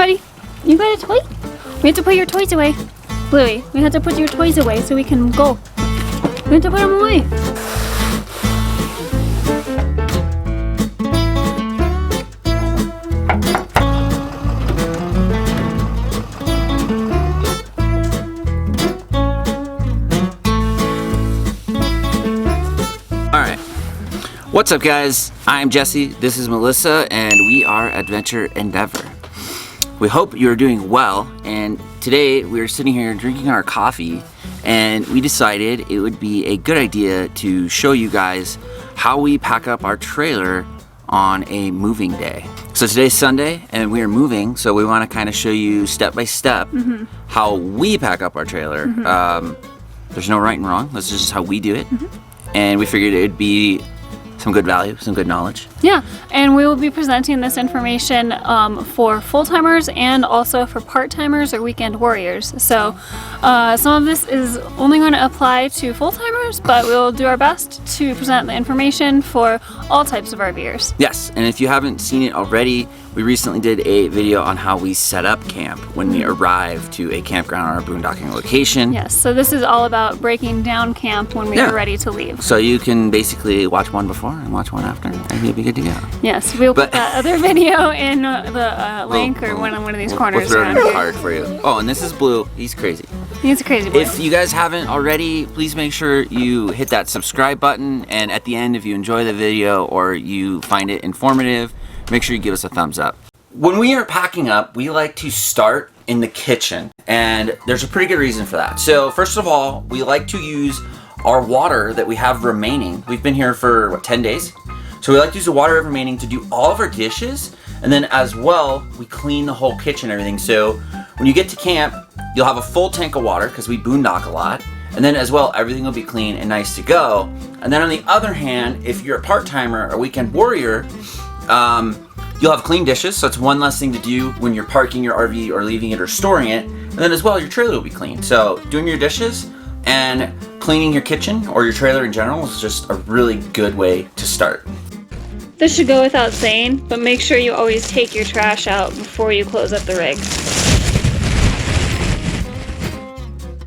buddy. You got a toy? We have to put your toys away. Bluey, we have to put your toys away so we can go. We have to put them away. Alright, what's up guys? I'm Jesse, this is Melissa, and we are Adventure Endeavor. We hope you're doing well, and today we're sitting here drinking our coffee, and we decided it would be a good idea to show you guys how we pack up our trailer on a moving day. So today's Sunday, and we are moving, so we want to kind of show you step by step how we pack up our trailer. There's no right and wrong, this is just how we do it. And we figured it would be some good value, some good knowledge. Yeah, and we will be presenting this information for full-timers and also for part-timers or weekend warriors. So some of this is only going to apply to full-timers, but we'll do our best to present the information for all types of RVers. Yes, and if you haven't seen it already, we recently did a video on how we set up camp when we arrive to a campground on our boondocking location. Yes, so this is all about breaking down camp when we are ready to leave. So you can basically watch one before and watch one after, and you'll be good to go. Yes, we'll put that other video in the link or one of these corners. We'll throw it in the card for you. Oh, and this is Blue. He's crazy. He's a crazy boy. If you guys haven't already, please make sure you hit that subscribe button, and at the end, if you enjoy the video or you find it informative, make sure you give us a thumbs up. When we are packing up, we like to start in the kitchen, and there's a pretty good reason for that. So first of all, we like to use our water that we have remaining. We've been here for, what, 10 days? So we like to use the water remaining to do all of our dishes, and then as well, we clean the whole kitchen and everything. So when you get to camp, you'll have a full tank of water because we boondock a lot, and then as well, everything will be clean and nice to go. And then on the other hand, if you're a part-timer or weekend warrior, you'll have clean dishes, so it's one less thing to do when you're parking your RV or leaving it or storing it. And then as well, your trailer will be clean. So doing your dishes and cleaning your kitchen or your trailer in general is just a really good way to start. This should go without saying, but make sure you always take your trash out before you close up the rig.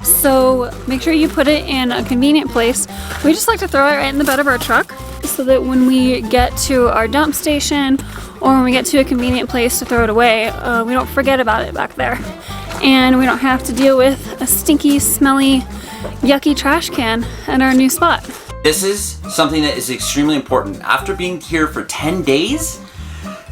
So make sure you put it in a convenient place. We just like to throw it right in the bed of our truck so that when we get to our dump station or when we get to a convenient place to throw it away, we don't forget about it back there. And we don't have to deal with a stinky, smelly, yucky trash can at our new spot. This is something that is extremely important. After being here for 10 days,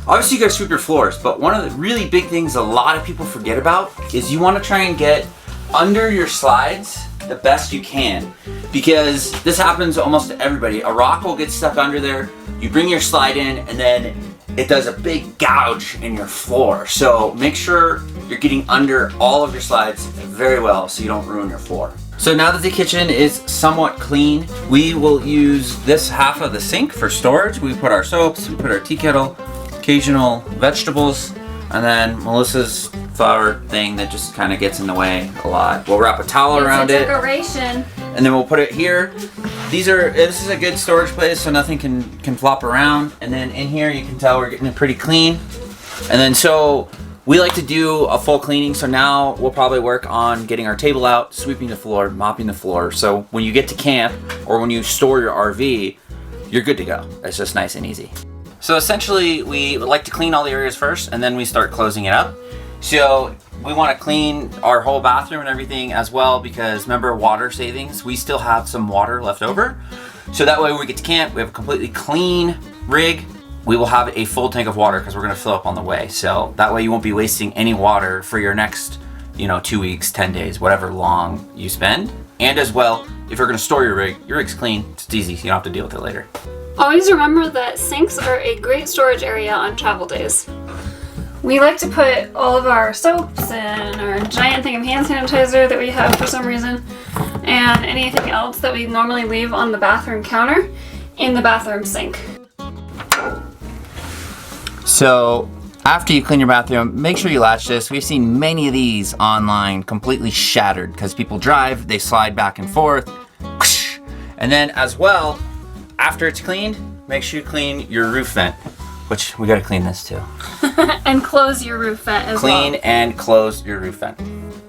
obviously you guys sweep your floors, but one of the really big things a lot of people forget about is you want to try and get under your slides the best you can, because this happens almost to everybody. A rock will get stuck under there, you bring your slide in, and then it does a big gouge in your floor. So make sure you're getting under all of your slides very well so you don't ruin your floor. So now that the kitchen is somewhat clean, we will use this half of the sink for storage. We put our soaps, we put our tea kettle, occasional vegetables, and then Melissa's flower thing that just kind of gets in the way a lot. We'll wrap a towel around it. Decoration. And then we'll put it here. This is a good storage place so nothing can flop around. And then in here you can tell we're getting it pretty clean. And then so we like to do a full cleaning, so now we'll probably work on getting our table out, sweeping the floor, mopping the floor. So when you get to camp or when you store your RV, you're good to go. It's just nice and easy. So essentially we like to clean all the areas first and then we start closing it up. So we want to clean our whole bathroom and everything as well, because remember, water savings, we still have some water left over. So that way when we get to camp, we have a completely clean rig. We will have a full tank of water because we're going to fill up on the way. So that way you won't be wasting any water for your next, 2 weeks, 10 days, whatever long you spend. And as well, if you're going to store your rig's clean, it's easy. You don't have to deal with it later. Always remember that sinks are a great storage area on travel days. We like to put all of our soaps and our giant thing of hand sanitizer that we have for some reason, and anything else that we normally leave on the bathroom counter in the bathroom sink. So after you clean your bathroom, make sure you latch this. We've seen many of these online completely shattered because people drive, they slide back and forth. And then as well, after it's cleaned, make sure you clean your roof vent which we gotta clean this too. And close your roof vent as well. Clean and close your roof vent.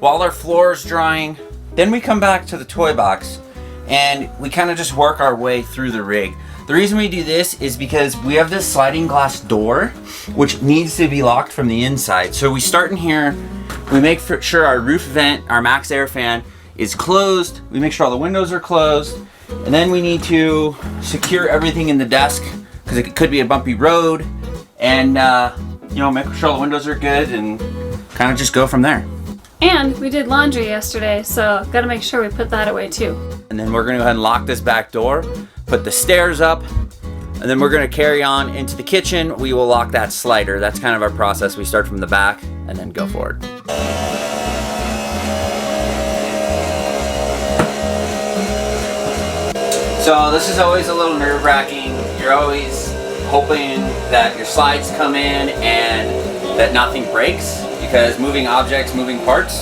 While our floor is drying, then we come back to the toy box and we kind of just work our way through the rig. The reason we do this is because we have this sliding glass door which needs to be locked from the inside. So we start in here, we make sure our roof vent, our max air fan is closed, we make sure all the windows are closed, and then we need to secure everything in the desk because it could be a bumpy road, and you know, make sure all the windows are good and kind of just go from there. And we did laundry yesterday, so gotta make sure we put that away too. And then we're gonna go ahead and lock this back door, put the stairs up, and then we're gonna carry on into the kitchen. We will lock that slider. That's kind of our process. We start from the back and then go forward. So this is always a little nerve-wracking. You're always hoping that your slides come in and that nothing breaks, because moving objects, moving parts,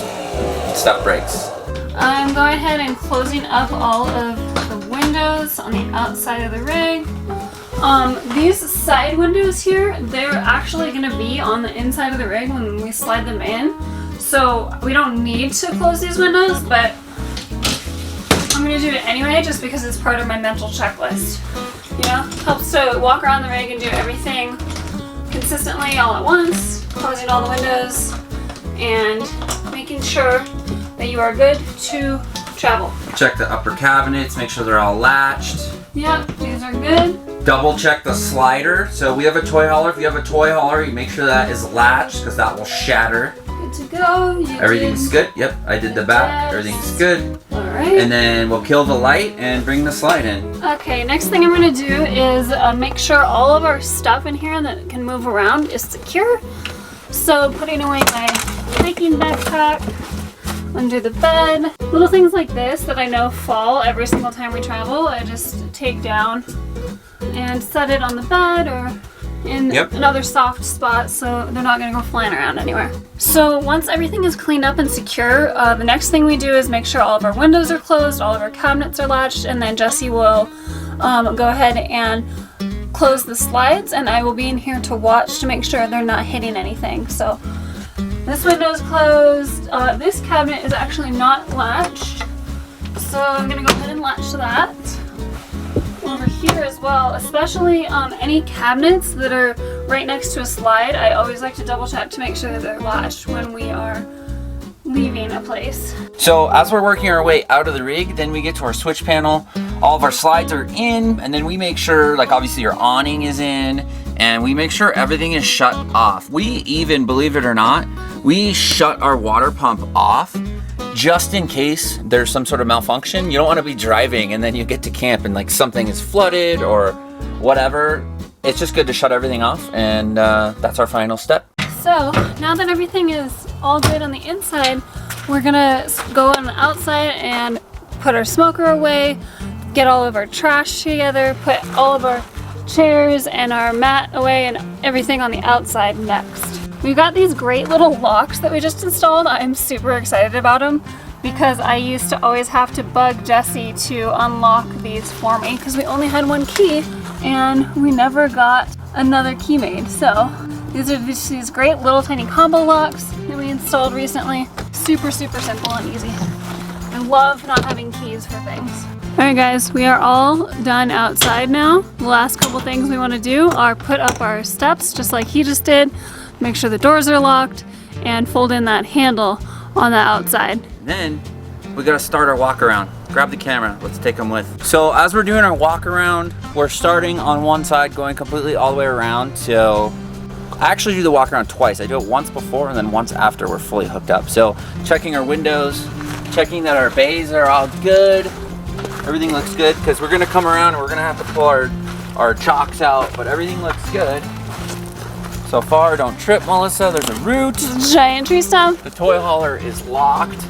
stuff breaks. I'm going ahead and closing up all of the windows on the outside of the rig. These side windows here, they're actually going to be on the inside of the rig when we slide them in. So we don't need to close these windows, but I'm going to do it anyway just because it's part of my mental checklist. You know, helps to walk around the rig and do everything consistently all at once, closing all the windows and making sure that you are good to travel. Check the upper cabinets, make sure they're all latched. Yep, these are good. Double check the slider. So we have a toy hauler. If you have a toy hauler, you make sure that is latched because that will shatter. Good to go. Everything's good. Yep, I did the back. Everything's good. All right. And then we'll kill the light and bring the slide in. Okay, next thing I'm going to do is make sure all of our stuff in here that can move around is secure. So putting away my hiking backpack under the bed. Little things like this that I know fall every single time we travel, I just take down and set it on the bed or in another soft spot so they're not going to go flying around anywhere. So once everything is cleaned up and secure, the next thing we do is make sure all of our windows are closed, all of our cabinets are latched, and then Jesse will go ahead and close the slides, and I will be in here to watch to make sure they're not hitting anything. So this window is closed. This cabinet is actually not latched, so I'm going to go ahead and latch that. Over here as well, especially any cabinets that are right next to a slide, I always like to double check to make sure that they're latched when we are leaving a place. So as we're working our way out of the rig, then we get to our switch panel. All of our slides are in, and then we make sure, like obviously your awning is in, and we make sure everything is shut off. We even, believe it or not, we shut our water pump off just in case there's some sort of malfunction. You don't want to be driving and then you get to camp and like something is flooded or whatever. It's just good to shut everything off, and that's our final step. So now that everything is all good on the inside, we're gonna go on the outside and put our smoker away, get all of our trash together, put all of our chairs and our mat away, and everything on the outside next. We've got these great little locks that we just installed. I'm super excited about them because I used to always have to bug Jesse to unlock these for me because we only had one key and we never got another key made. So these are just these great little tiny combo locks that we installed recently. Super, super simple and easy. I love not having keys for things. Alright guys, we are all done outside now. The last couple things we want to do are put up our steps just like he just did. Make sure the doors are locked and fold in that handle on the outside. Then we gotta start our walk around. Grab the camera, let's take them with. So as we're doing our walk around, we're starting on one side, going completely all the way around. So I actually do the walk around twice. I do it once before and then once after we're fully hooked up. So checking our windows, checking that our bays are all good. Everything looks good because we're gonna come around and we're gonna have to pull our chocks out, but everything looks good. So far, don't trip, Melissa. There's a root. Giant tree stump. The toy hauler is locked.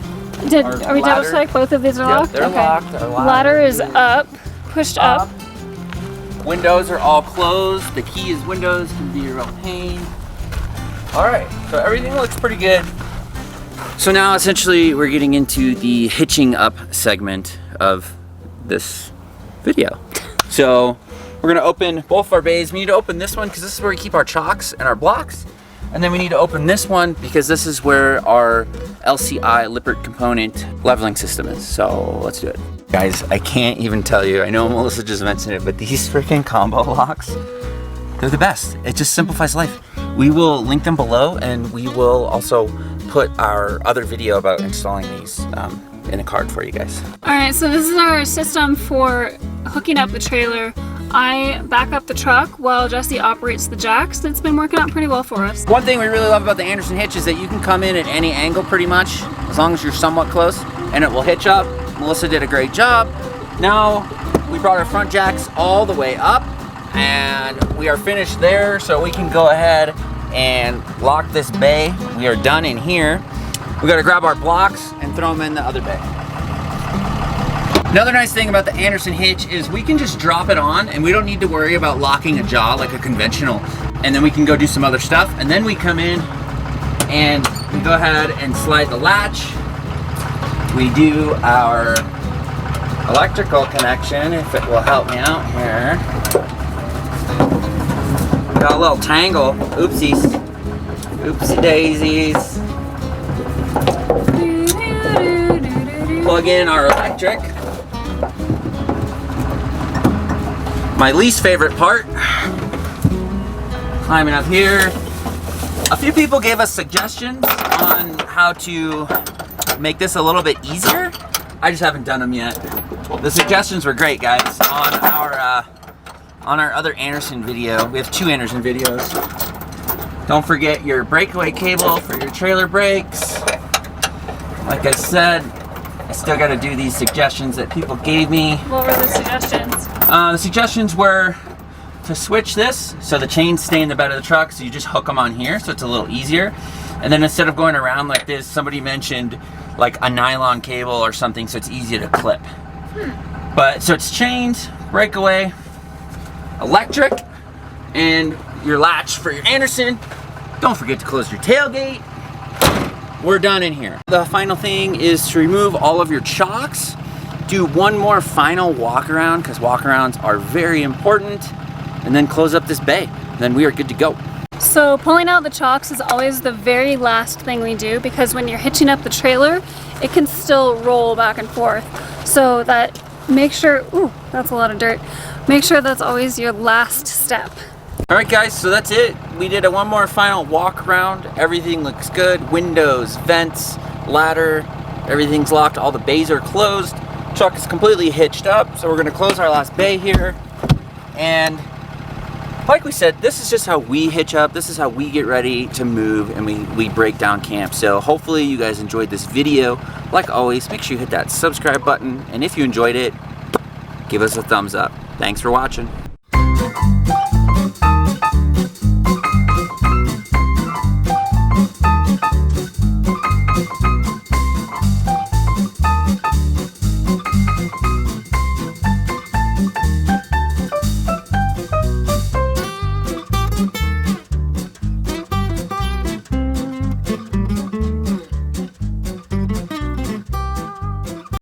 Are we double check both of these are locked? They're locked. Our ladder is up, pushed up. Windows are all closed. The key is windows, can be a real pain. All right, so everything looks pretty good. So now essentially we're getting into the hitching up segment of this video. So We're gonna open both of our bays. We need to open this one because this is where we keep our chocks and our blocks. And then we need to open this one because this is where our LCI Lippert component leveling system is. So let's do it. Guys, I can't even tell you, I know Melissa just mentioned it, but these freaking combo locks, they're the best. It just simplifies life. We will link them below, and we will also put our other video about installing these in a card for you guys. All right, so this is our system for hooking up the trailer. I back up the truck while Jesse operates the jacks. It's been working out pretty well for us. One thing we really love about the Anderson hitch is that you can come in at any angle pretty much, as long as you're somewhat close, and it will hitch up. Melissa did a great job. Now we brought our front jacks all the way up, and we are finished there, so we can go ahead and lock this bay. We are done in here. We gotta grab our blocks and throw them in the other bay. Another nice thing about the Anderson hitch is we can just drop it on and we don't need to worry about locking a jaw like a conventional. And then we can go do some other stuff. And then we come in and we go ahead and slide the latch. We do our electrical connection, if it will help me out here. Got a little tangle. Oopsies. Oopsie daisies. Plug in our electric. My least favorite part, climbing up here. A few people gave us suggestions on how to make this a little bit easier. I just haven't done them yet. The suggestions were great, guys. On our other Anderson video, we have 2 Anderson videos. Don't forget your breakaway cable for your trailer brakes. Like I said, I still got to do these suggestions that people gave me. What were the suggestions? The suggestions were to switch this so the chains stay in the bed of the truck, so you just hook them on here so it's a little easier. And then instead of going around like this, somebody mentioned like a nylon cable or something so it's easier to clip. But so it's chains, breakaway, electric, and your latch for your Anderson. Don't forget to close your tailgate. We're done in here. The final thing is to remove all of your chocks. Do one more final walk around, because walk arounds are very important, and then close up this bay. Then we are good to go. So pulling out the chocks is always the very last thing we do, because when you're hitching up the trailer, it can still roll back and forth. So that, make sure, ooh, that's a lot of dirt. Make sure that's always your last step. All right, guys, so that's it. We did one more final walk around. Everything looks good. Windows, vents, ladder, everything's locked. All the bays are closed. Truck is completely hitched up. So we're gonna close our last bay here. And like we said, this is just how we hitch up. This is how we get ready to move, and we break down camp. So hopefully you guys enjoyed this video. Like always, make sure you hit that subscribe button. And if you enjoyed it, give us a thumbs up. Thanks for watching.